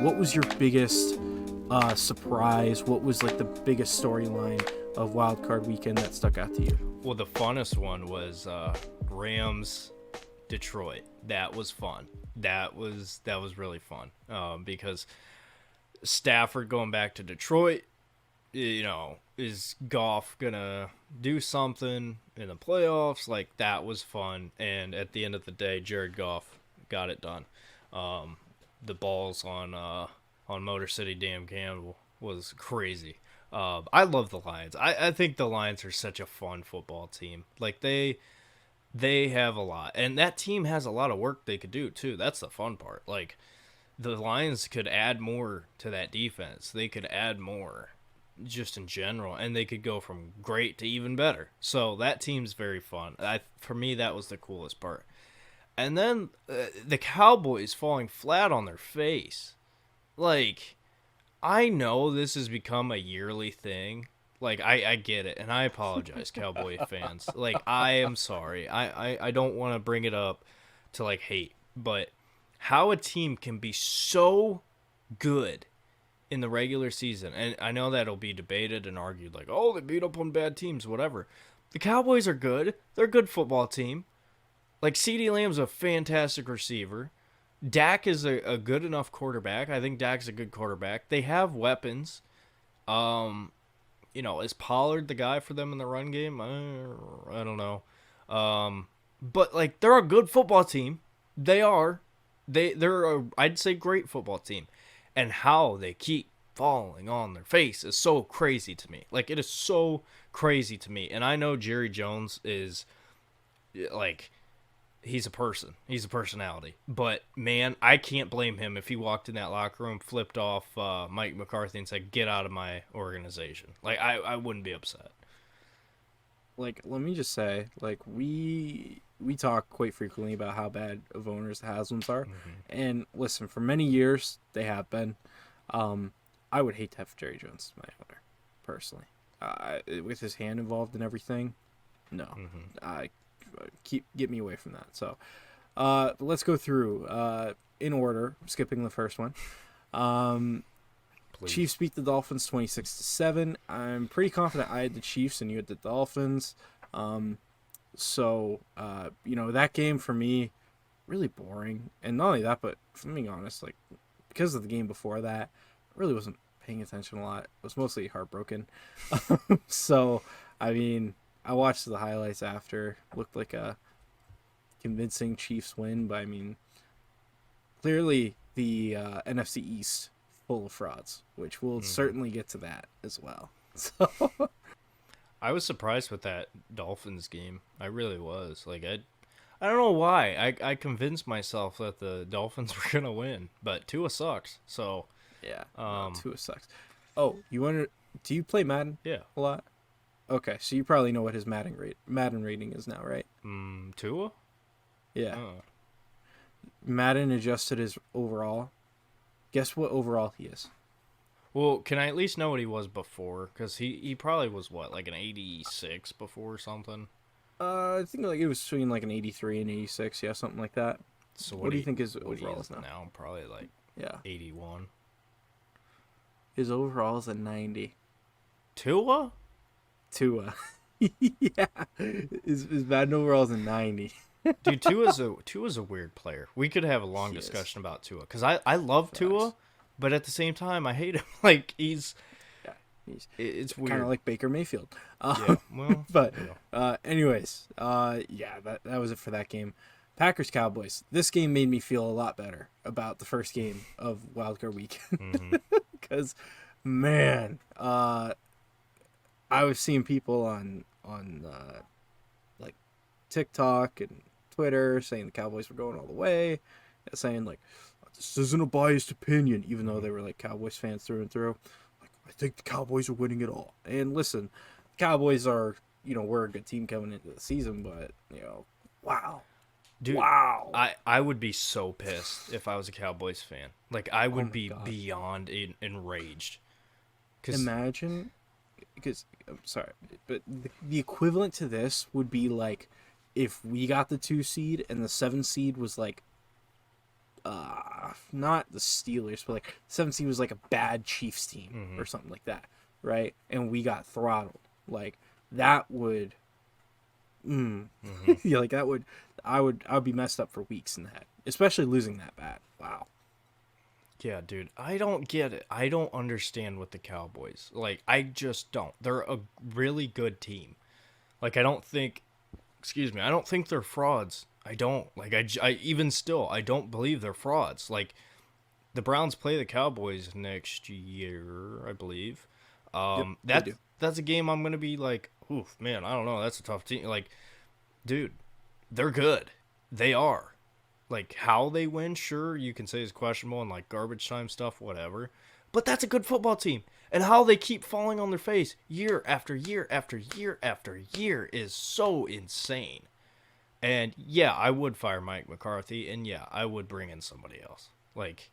what was your biggest surprise? What was like the biggest storyline of Wild Card Weekend that stuck out to you? Well, the funnest one was Rams Detroit. That was fun. That was really fun because Stafford going back to Detroit, is Goff gonna do something in the playoffs? Like, that was fun. And at the end of the day, Jared Goff got it done. The balls on Motor City Dan Campbell was crazy. I love the Lions. I think the Lions are such a fun football team. Like, they have a lot, and that team has a lot of work they could do too. That's the fun part. Like, the Lions could add more to that defense. They could add more just in general, and they could go from great to even better. So that team's very fun. For me, that was the coolest part. And then the Cowboys falling flat on their face. Like, I know this has become a yearly thing. Like, I get it, and I apologize, Cowboy fans. Like, I am sorry. I don't want to bring it up to, like, hate. But how a team can be so good in the regular season, and I know that'll be debated and argued, like, oh, they beat up on bad teams, whatever. The Cowboys are good. They're a good football team. Like, CeeDee Lamb's a fantastic receiver. Dak is a good enough quarterback. I think Dak's a good quarterback. They have weapons. Is Pollard the guy for them in the run game? I don't know. But, like, they're a good football team. They are. They're I'd say, great football team. And how they keep falling on their face is so crazy to me. Like, it is so crazy to me. And I know Jerry Jones is, like, he's a person. He's a personality. But, man, I can't blame him if he walked in that locker room, flipped off Mike McCarthy, and said, get out of my organization. Like, I wouldn't be upset. Like, let me just say, like, we talk quite frequently about how bad of owners the Haslam's are. Mm-hmm. And listen, for many years, they have been. I would hate to have Jerry Jones as my owner, personally. With his hand involved in everything, no. Mm-hmm. Get me away from that. So, let's go through in order, skipping the first one. Please. Chiefs beat the Dolphins 26-7. I'm pretty confident I had the Chiefs and you had the Dolphins. So that game for me, really boring. And not only that, but if I'm being honest, like, because of the game before that, I really wasn't paying attention a lot. I was mostly heartbroken. So, I mean, I watched the highlights after. Looked like a convincing Chiefs win, but I mean, clearly the NFC East full of frauds, which we'll certainly get to that as well. So I was surprised with that Dolphins game. I really was. Like, I don't know why. I convinced myself that the Dolphins were gonna win, but Tua sucks. So yeah, Tua sucks. Oh, do you play Madden? Yeah, a lot. Okay, so you probably know what his Madden rating is now, right? Tua? Yeah. Madden adjusted his overall. Guess what overall he is? Well, can I at least know what he was before? Because he probably was, what, like an 86 before or something? I think like it was between like an 83 and 86, yeah, something like that. So what do you think his overall is now? Now probably like 81. His overall is a 90. Tua? Yeah. His Madden overall is a 90. Dude, Tua's a weird player. We could have a long discussion about Tua, because I love Tua, but at the same time I hate him. Like, it's weird. Kind of like Baker Mayfield. Yeah, well, but anyways, that was it for that game. Packers Cowboys. This game made me feel a lot better about the first game of Wildcard Weekend, because man, I was seeing people on like TikTok and Twitter saying the Cowboys were going all the way, saying like, this isn't a biased opinion, even though they were like Cowboys fans through and through. Like, I think the Cowboys are winning it all. And listen, the Cowboys are, we're a good team coming into the season, but wow. Dude, wow. I would be so pissed if I was a Cowboys fan. Like, I would be beyond enraged. Imagine, because, I'm sorry, but the equivalent to this would be like if we got the 2 seed and the 7 seed was like not the Steelers, but like 7 seed was like a bad Chiefs team or something like that, right? And we got throttled. Like that would, yeah, like that would, I would be messed up for weeks in the head, especially losing that bad. Wow. Yeah, dude, I don't get it. I don't understand with the Cowboys. Like, I just don't. They're a really good team. Like, I don't think, excuse me, I don't think they're frauds. I don't. Like, I even still, I don't believe they're frauds. Like, the Browns play the Cowboys next year, I believe. Yep, they do. That's a game I'm gonna be like, oof, man, I don't know. That's a tough team. Like, dude, they're good. They are. Like, how they win, sure, you can say is questionable and, like, garbage time stuff, whatever. But that's a good football team. And how they keep falling on their face year after year after year after year is so insane. And, yeah, I would fire Mike McCarthy, and, yeah, I would bring in somebody else. Like,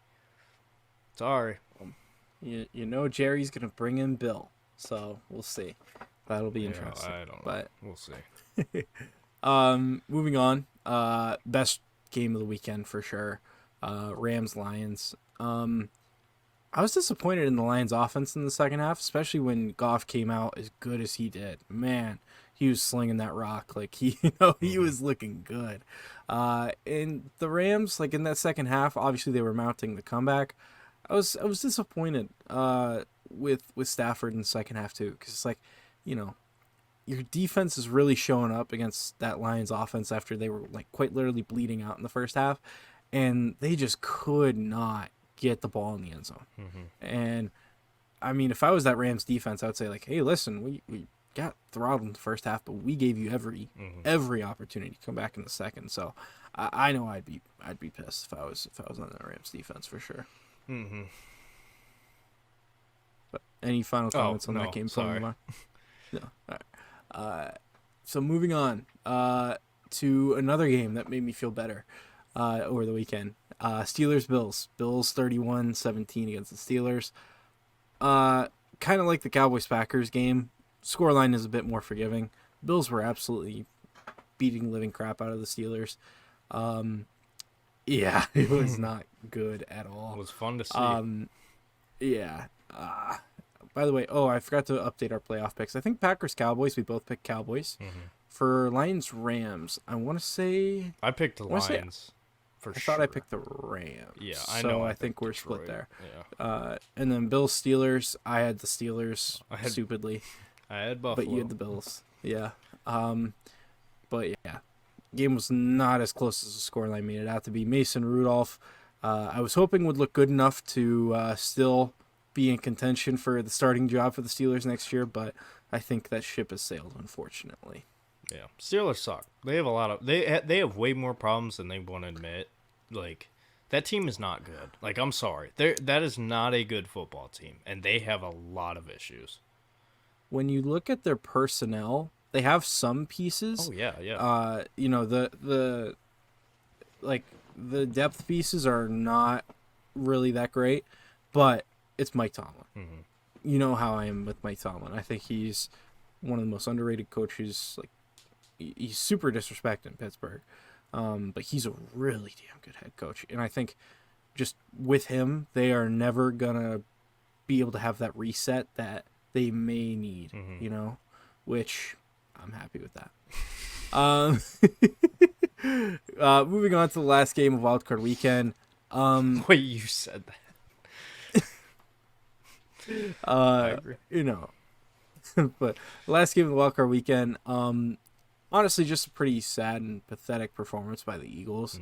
sorry. You know Jerry's gonna bring in Bill, so we'll see. That'll be interesting. I don't know. But we'll see. moving on. Best game of the weekend for sure. Rams Lions. I was disappointed in the Lions offense in the second half, especially when Goff came out as good as he did. Man, he was slinging that rock like he was looking good. And the Rams, like in that second half, obviously they were mounting the comeback. I was disappointed with Stafford in the second half too, because it's like, your defense is really showing up against that Lions offense after they were like quite literally bleeding out in the first half, and they just could not get the ball in the end zone. And I mean, if I was that Rams defense, I would say like, hey, listen, we got throttled in the first half, but we gave you every opportunity to come back in the second. So I know I'd be pissed if I was on the Rams defense for sure. But any final comments on that game? Sorry. No. All right. So moving on to another game that made me feel better over the weekend. Steelers-Bills. Bills 31-17 against the Steelers. Kind of like the Cowboys-Packers game. Scoreline is a bit more forgiving. Bills were absolutely beating the living crap out of the Steelers. Yeah, it was not good at all. It was fun to see. Yeah. By the way, I forgot to update our playoff picks. I think Packers-Cowboys, we both picked Cowboys. For Lions-Rams, I want to say... I picked the Lions, for sure. I thought I picked the Rams. Yeah, I know. So I think we're Detroit. split there. Yeah. And then Bills-Steelers, I had the Steelers, stupidly. I had Buffalo. But you had the Bills. Yeah. But yeah, game was not as close as the scoreline made it out to be. Mason Rudolph, I was hoping would look good enough to still be in contention for the starting job for the Steelers next year, but I think that ship has sailed, unfortunately. Yeah, Steelers suck. They have a lot of they have way more problems than they want to admit. Like, that team is not good. Like, I'm sorry, that is not a good football team, and they have a lot of issues. When you look at their personnel, they have some pieces. Oh yeah. The depth pieces are not really that great, but it's Mike Tomlin. You know how I am with Mike Tomlin. I think he's one of the most underrated coaches. Like, he's super disrespected in Pittsburgh, but he's a really damn good head coach. And I think just with him, they are never gonna be able to have that reset that they may need. Which I'm happy with that. Moving on to the last game of Wildcard Weekend. Wait, you said that. I agree. But last game of the Wildcard Weekend, honestly, just a pretty sad and pathetic performance by the Eagles.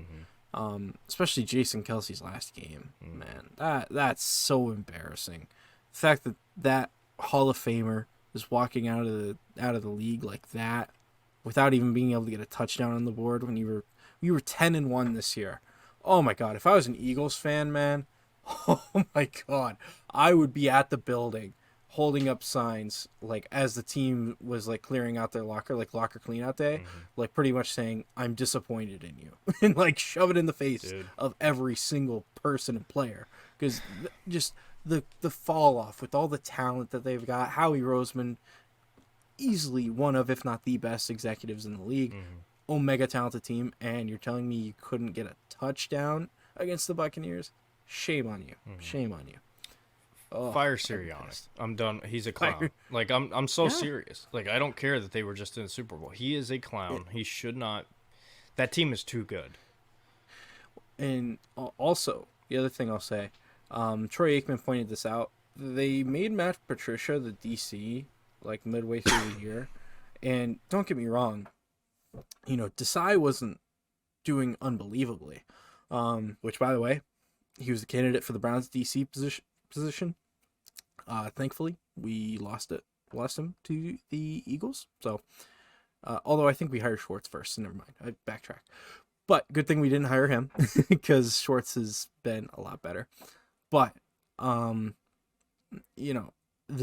Especially Jason Kelsey's last game. Man, that's so embarrassing. The fact that Hall of Famer is walking out of the league like that without even being able to get a touchdown on the board when you were 10-1 this year. Oh my God, if I was an Eagles fan, man, oh my God, I would be at the building holding up signs like as the team was like clearing out their locker, like locker clean out day, like pretty much saying, I'm disappointed in you, and like shove it in the face of every single person and player, because just the fall off with all the talent that they've got. Howie Roseman, easily one of, if not the best executives in the league, omega talented team, and you're telling me you couldn't get a touchdown against the Buccaneers. Shame on you. Shame on you. Oh, Fire Sirianni. I'm done. He's a clown. Fire. Like I'm so Yeah. serious. Like I don't care that they were just in the Super Bowl. He is a clown. He should not. That team is too good. And also, the other thing I'll say, Troy Aikman pointed this out. They made Matt Patricia the DC like midway through the year, and don't get me wrong, Desai wasn't doing unbelievably. Which, by the way, he was the candidate for the Browns DC position. Thankfully, we lost him to the Eagles. So, although I think we hired Schwartz first, so never mind. I backtrack. But good thing we didn't hire him because Schwartz has been a lot better. But, the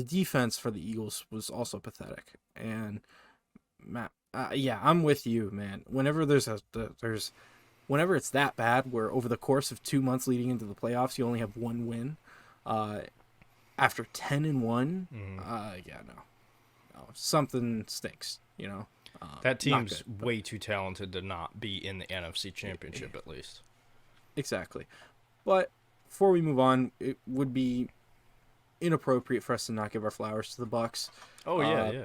defense for the Eagles was also pathetic. And Matt, I'm with you, man. Whenever whenever it's that bad, where over the course of 2 months leading into the playoffs, you only have one win, after 10-1, no, something stinks. That team's way too talented to not be in the NFC Championship at least. Exactly. But before we move on, it would be inappropriate for us to not give our flowers to the Bucs. Oh yeah.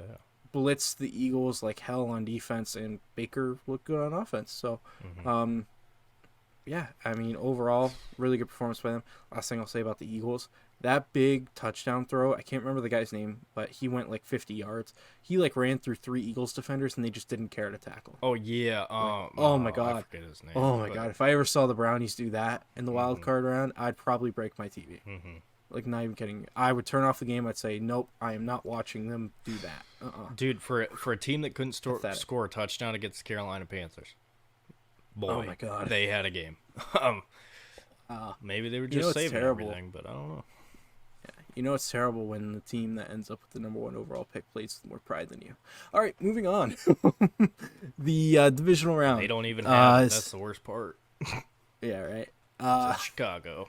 Blitz the Eagles like hell on defense, and Baker looked good on offense. So, overall, really good performance by them. Last thing I'll say about the Eagles, that big touchdown throw, I can't remember the guy's name, but he went like 50 yards. He like ran through 3 Eagles defenders, and they just didn't care to tackle. Oh yeah. Oh my god. I forget his name. Oh my god. If I ever saw the Brownies do that in the wild card round, I'd probably break my TV. Like, not even kidding. I would turn off the game. I'd say, nope, I am not watching them do that. Dude, for a team that couldn't score a touchdown against the Carolina Panthers, boy, oh my god, they had a game. Maybe they were just saving everything, but I don't know. Yeah, it's terrible when the team that ends up with the #1 overall pick plays with more pride than you. All right, moving on. The divisional round. They don't even have it. That's the worst part. Yeah, right. It's Chicago.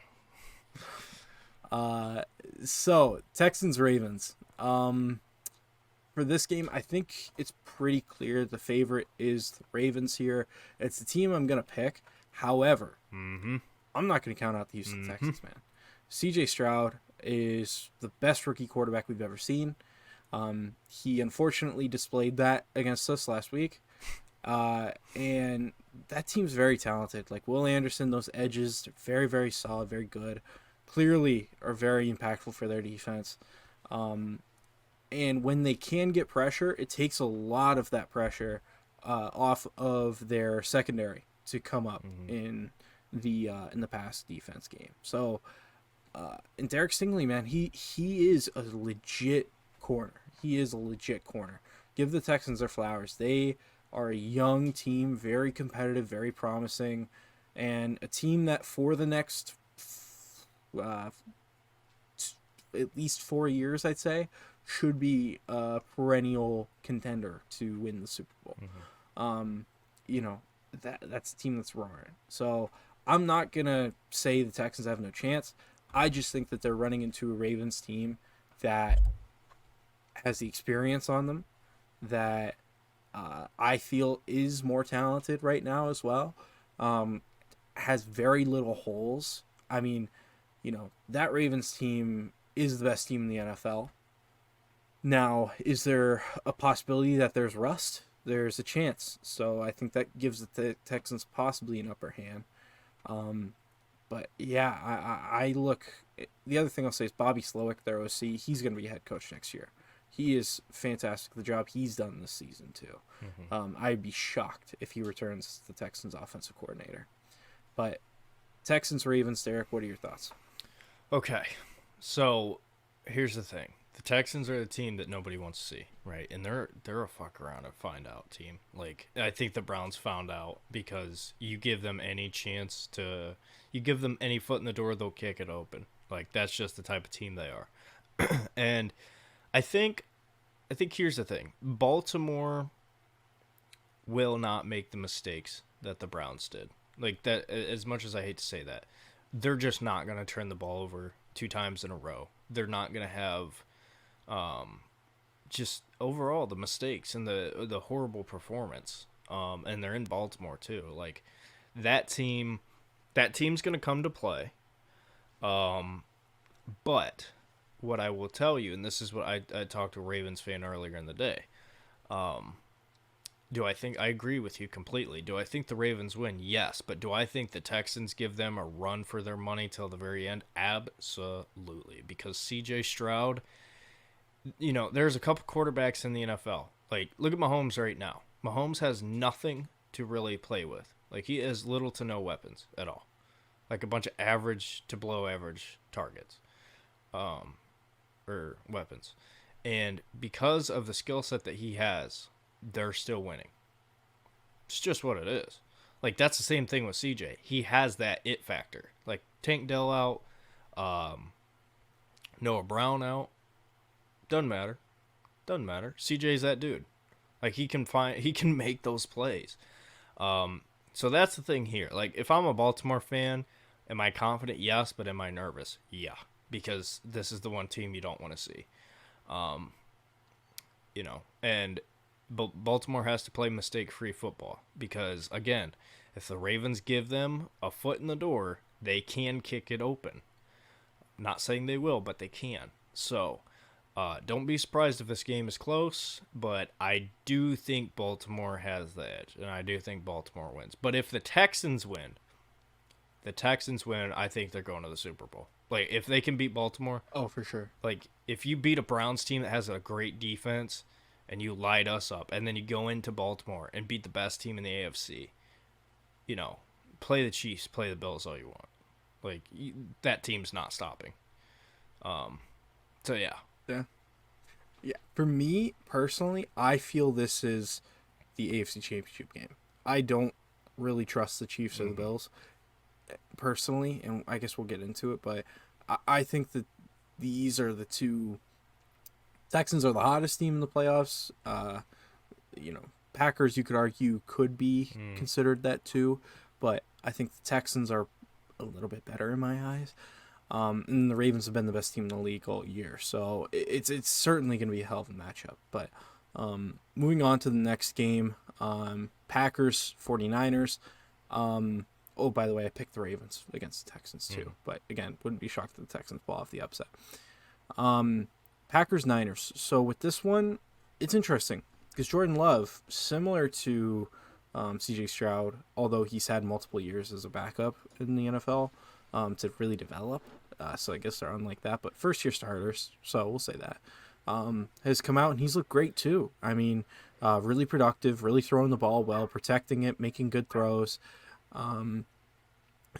So Texans Ravens. For this game, I think it's pretty clear the favorite is the Ravens here. It's the team I'm gonna pick. However, I'm not gonna count out the Houston Texans, man. C.J. Stroud is the best rookie quarterback we've ever seen. He unfortunately displayed that against us last week. And that team's very talented. Like Will Anderson, those edges, they're very, very solid, very good. Clearly are very impactful for their defense. And when they can get pressure, it takes a lot of that pressure off of their secondary to come up in the pass defense game. So, and Derek Stingley, man, he is a legit corner. He is a legit corner. Give the Texans their flowers. They are a young team, very competitive, very promising, and a team that for the next at least 4 years, I'd say, should be a perennial contender to win the Super Bowl. That's a team that's roaring. So I'm not gonna say the Texans have no chance. I just think that they're running into a Ravens team that has the experience on them, that I feel is more talented right now as well. Has very little holes. I mean, that Ravens team is the best team in the NFL. Now, is there a possibility that there's rust? There's a chance. So I think that gives the Texans possibly an upper hand. But yeah, I look. The other thing I'll say is Bobby Slowick, their OC. He's going to be head coach next year. He is fantastic. The job he's done this season too. I'd be shocked if he returns as the Texans offensive coordinator. But Texans Ravens, Derek, what are your thoughts? Okay, so here's the thing. The Texans are the team that nobody wants to see, right? And they're a fuck around and find out team. Like, I think the Browns found out because you give them any chance to, you give them any foot in the door, they'll kick it open. Like, that's just the type of team they are. And I think here's the thing. Baltimore will not make the mistakes that the Browns did. Like, that, as much as I hate to say that, they're just not going to turn the ball over 2 times in a row. They're not going to have just overall the mistakes and the horrible performance. And they're in Baltimore too. Like, that team, That team's going to come to play. But what I will tell you, and this is what I talked to a Ravens fan earlier in the day. Do I think I agree with you completely? Do I think the Ravens win? Yes, but do I think the Texans give them a run for their money till the very end? Absolutely, because C.J. Stroud, there's a couple quarterbacks in the NFL. Like, look at Mahomes right now. Mahomes has nothing to really play with. Like, he has little to no weapons at all. Like a bunch of average to below average targets, or weapons, and because of the skill set that he has, they're still winning. It's just what it is. Like, that's the same thing with CJ. He has that it factor. Like, Tank Dell out, Noah Brown out. Doesn't matter. CJ's that dude. Like, he can make those plays. So that's the thing here. Like, if I'm a Baltimore fan, am I confident? Yes, but am I nervous? Yeah, because this is the one team you don't want to see. And Baltimore has to play mistake-free football because, again, if the Ravens give them a foot in the door, they can kick it open. Not saying they will, but they can. So, don't be surprised if this game is close, but I do think Baltimore has the edge, and I do think Baltimore wins. But if the Texans win, I think they're going to the Super Bowl. Like, if they can beat Baltimore. Oh, for sure. Like, if you beat a Browns team that has a great defense and you light us up, and then you go into Baltimore and beat the best team in the AFC, play the Chiefs, play the Bills all you want. Like, that team's not stopping. So, yeah. Yeah. For me, personally, I feel this is the AFC Championship game. I don't really trust the Chiefs or the Bills, personally, and I guess we'll get into it, but I think that these are the two. Texans are the hottest team in the playoffs. Packers, you could argue, could be considered that too, but I think the Texans are a little bit better in my eyes. And the Ravens have been the best team in the league all year, so it's certainly going to be a hell of a matchup. But moving on to the next game, Packers 49ers. Oh, by the way, I picked the Ravens against the Texans too. But again, wouldn't be shocked if the Texans pull off the upset. Packers Niners. So with this one, it's interesting because Jordan Love, similar to C.J. Stroud, although he's had multiple years as a backup in the NFL to really develop. So I guess they're unlike that, but first-year starters, so we'll say that, has come out and he's looked great too. I mean, really productive, really throwing the ball well, protecting it, making good throws. I'm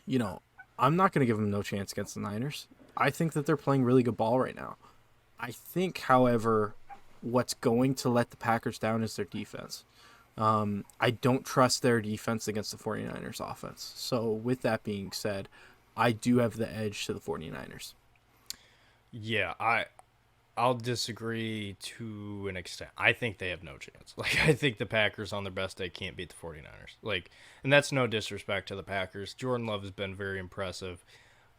not going to give him no chance against the Niners. I think that they're playing really good ball right now. I think, however, what's going to let the Packers down is their defense. I don't trust their defense against the 49ers offense. So with that being said, I do have the edge to the 49ers. Yeah, I'll disagree to an extent. I think they have no chance. Like, I think the Packers on their best day can't beat the 49ers. Like, and that's no disrespect to the Packers. Jordan Love has been very impressive.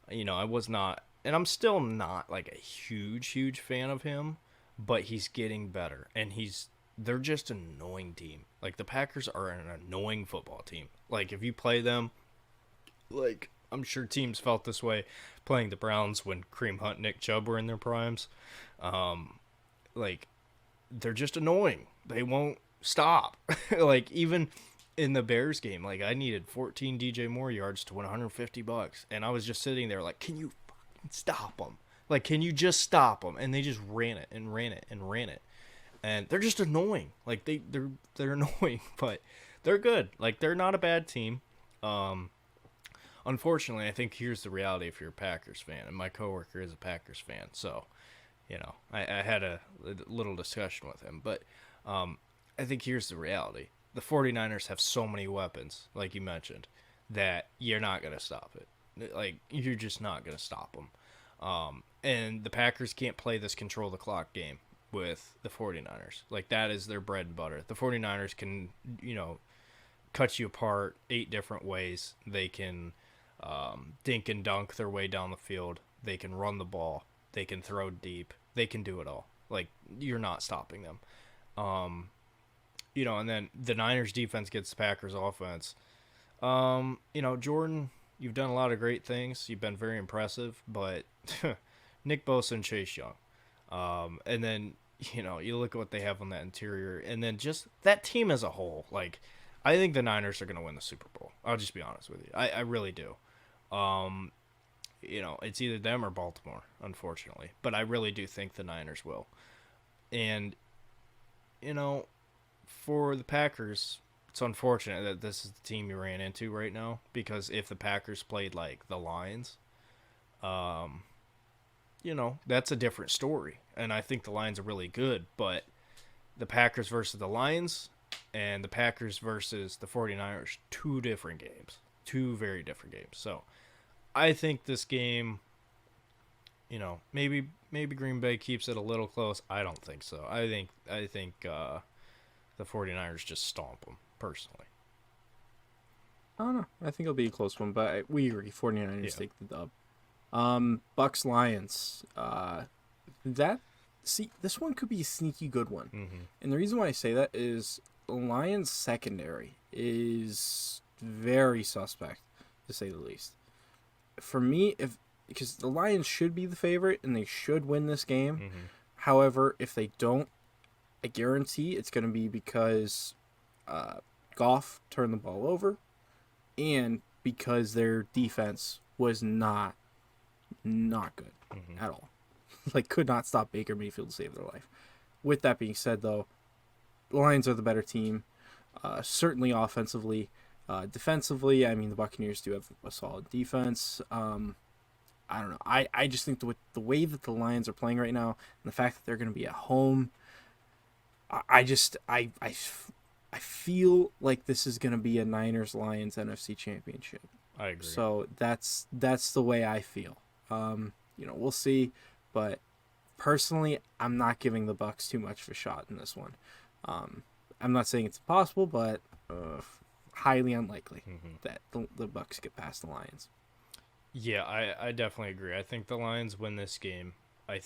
I was not, and I'm still not like a huge fan of him, but he's getting better, and they're just an annoying team. Like, the Packers are an annoying football team. Like, if you play them, like, I'm sure teams felt this way playing the Browns when Kareem Hunt, Nick Chubb were in their primes. Like, they're just annoying. They won't stop. Like, even in the Bears game, like, I needed 14 DJ Moore yards to win $150, and I was just sitting there like, can you fucking stop them? Like, can you just stop them? And they just ran it and ran it and ran it. And they're just annoying. Like, they're annoying, but they're good. Like, they're not a bad team. Unfortunately, I think here's the reality if you're a Packers fan, and my coworker is a Packers fan, so, I had a little discussion with him, but I think here's the reality. The 49ers have so many weapons, like you mentioned, that you're not going to stop it. Like, you're just not going to stop them. And the Packers can't play this control the clock game with the 49ers. Like, that is their bread and butter. The 49ers can, cut you apart 8 different ways. They can dink and dunk their way down the field. They can run the ball. They can throw deep. They can do it all. Like, you're not stopping them. And then the Niners defense gets the Packers offense. Jordan you've done a lot of great things. You've been very impressive, but Nick Bosa and Chase Young. And then, you look at what they have on that interior, and then just that team as a whole. Like, I think the Niners are going to win the Super Bowl. I'll just be honest with you. I really do. It's either them or Baltimore, unfortunately. But I really do think the Niners will. And, for the Packers, it's unfortunate that this is the team you ran into right now. Because if the Packers played like the Lions, that's a different story. And I think the Lions are really good. But the Packers versus the Lions and the Packers versus the 49ers, two different games. Two very different games. So I think this game, maybe Green Bay keeps it a little close. I don't think so. I think the 49ers just stomp them, personally. I don't know. I think it'll be a close one, but we agree. 49ers take the dub. Bucs Lions. This one could be a sneaky good one. Mm-hmm. And the reason why I say that is Lions secondary is very suspect, to say the least. For me, because the Lions should be the favorite and they should win this game. Mm-hmm. However, if they don't, I guarantee it's going to be because Goff turned the ball over and because their defense was not good at all. Like, could not stop Baker Mayfield to save their life. With that being said, though, the Lions are the better team, certainly offensively. Defensively, I mean, the Buccaneers do have a solid defense. I don't know. I just think the way that the Lions are playing right now and the fact that they're going to be at home, I feel like this is going to be a Niners-Lions NFC Championship. I agree. So that's the way I feel. We'll see, but personally, I'm not giving the Bucs too much of a shot in this one. I'm not saying it's impossible, but highly unlikely that the Bucs get past the Lions. Yeah, I definitely agree. I think the Lions win this game. I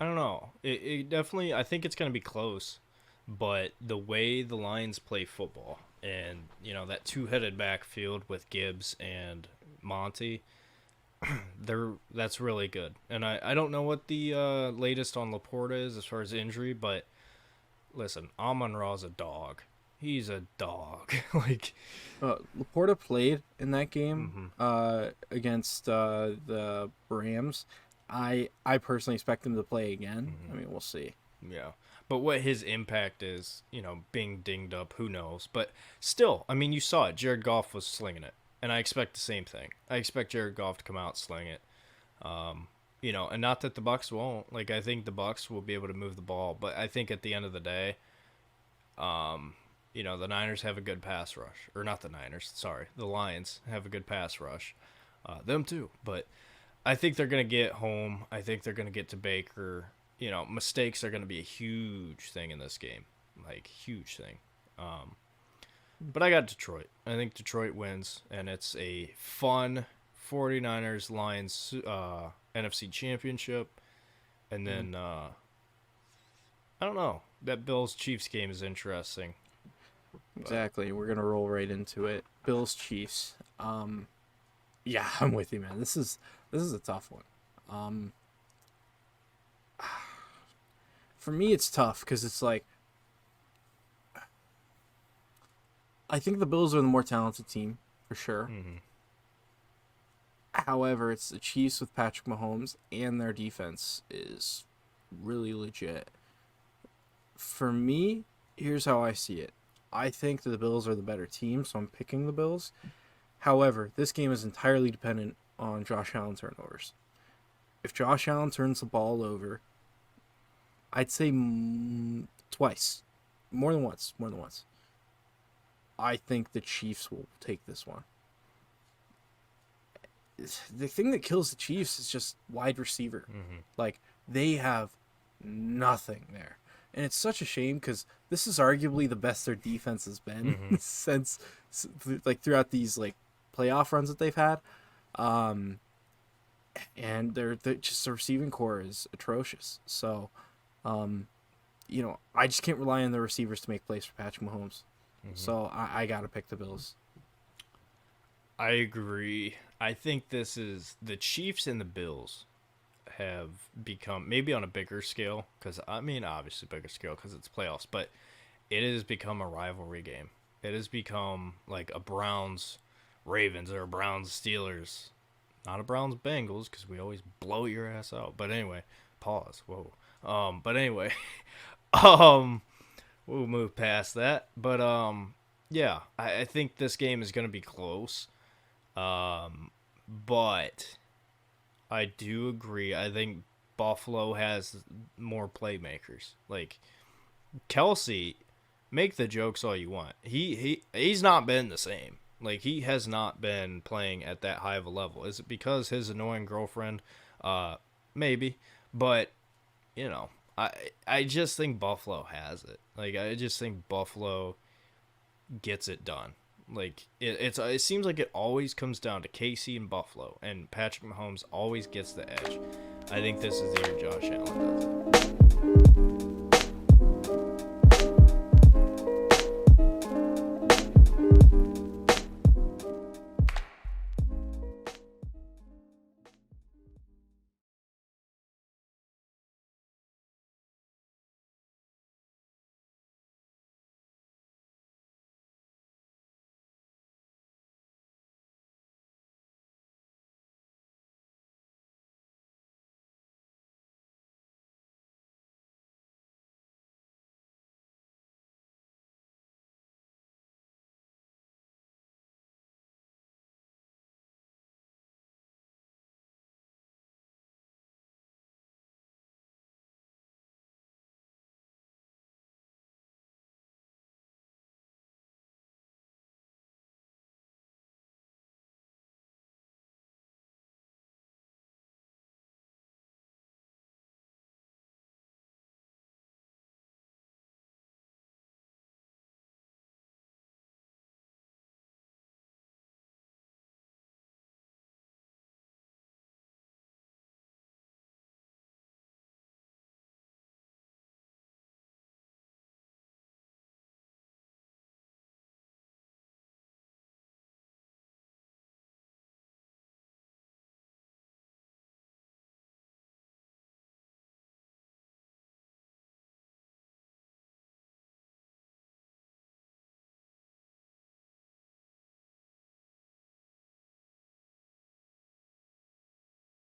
don't know. It definitely, I think it's going to be close, but the way the Lions play football and, that two-headed backfield with Gibbs and Monty, that's really good. And I don't know what the latest on Laporta is as far as injury, but listen, Amon-Ra's a dog. He's a dog. Laporta played in that game against the Rams. I personally expect him to play again. I mean, we'll see. Yeah. But what his impact is, being dinged up, who knows? But still, I mean, you saw it. Jared Goff was slinging it. And I expect the same thing. I expect Jared Goff to come out sling it. And not that the Bucs won't. Like, I think the Bucs will be able to move the ball. But I think at the end of the day, the Niners have a good pass rush. Or not the Niners, sorry. The Lions have a good pass rush. Them too. But I think they're going to get home. I think they're going to get to Baker. Mistakes are going to be a huge thing in this game. Like, huge thing. But I got Detroit. I think Detroit wins. And it's a fun 49ers-Lions NFC Championship. And then, I don't know. That Bills-Chiefs game is interesting. Exactly. We're going to roll right into it. Bills-Chiefs. Yeah, I'm with you, man. This is a tough one. For me, it's tough because it's like, I think the Bills are the more talented team, for sure. However, it's the Chiefs with Patrick Mahomes, and their defense is really legit. For me, here's how I see it. I think that the Bills are the better team, so I'm picking the Bills. However, this game is entirely dependent on Josh Allen turnovers. If Josh Allen turns the ball over, I'd say twice. More than once. I think the Chiefs will take this one. The thing that kills the Chiefs is just wide receiver. Like, they have nothing there. And it's such a shame because this is arguably the best their defense has been since, like, throughout these, like, playoff runs that they've had. And they're just the receiving core is atrocious. So, I just can't rely on the receivers to make plays for Patrick Mahomes. So I got to pick the Bills. I agree. I think this is the Chiefs and the Bills have become maybe on a bigger scale because I mean obviously bigger scale because it's playoffs, but it has become a rivalry game. It has become like a Browns Ravens or a Browns Steelers, not a Browns Bengals because we always blow your ass out. But anyway, pause. Whoa. But anyway, um, we'll move past that. But yeah, I think this game is gonna be close. But I do agree. I think Buffalo has more playmakers. Like Kelsey, make the jokes all you want. He's not been the same. Like he has not been playing at that high of a level. Is it because his annoying girlfriend? Maybe. But you know, I just think Buffalo has it. Like I just think Buffalo gets it done. Like it seems like it always comes down to KC and Buffalo, and Patrick Mahomes always gets the edge. I think this is the year Josh Allen does it.